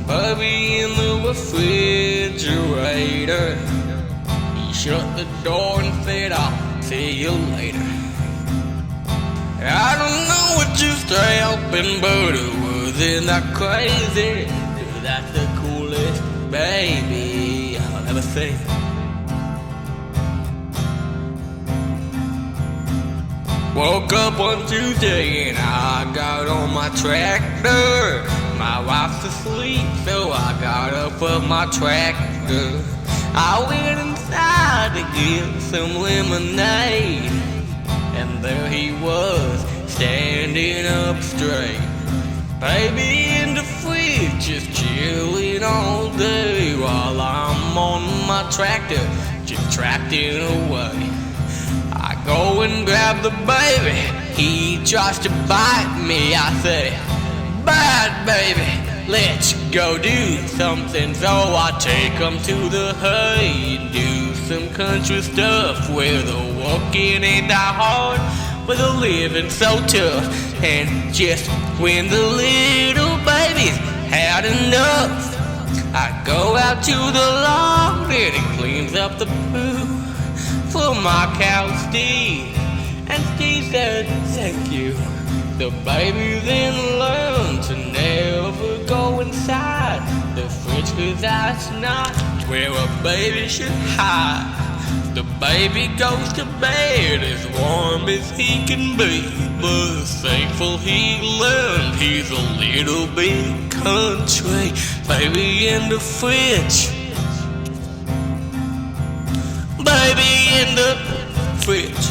Baby in the refrigerator. He shut the door and said, I'll see you later. I don't know what just happened, but it wasn't that crazy. 'Cause that's the coolest baby I'll ever see. Woke up one Tuesday and I got on my tractor. My wife's asleep, so I got up on my tractor. I went inside to get some lemonade, and there he was, standing up straight. Baby in the fridge, just chilling all day while I'm on my tractor, just tracting away. I go and grab the baby, he tries to bite me. I say, bad baby, let's go do something. So I take him to the hay and do some country stuff where the walking ain't that hard, but the living so tough. And just when the little babies had enough, I go out to the lawn and he cleans up the poo for my cow Steve. And Steve said, thank you. The baby then learned to never go inside the fridge, 'cause that's not where a baby should hide. The baby goes to bed as warm as he can be, but thankful he learned he's a little bit country. Baby in the fridge, baby in the fridge.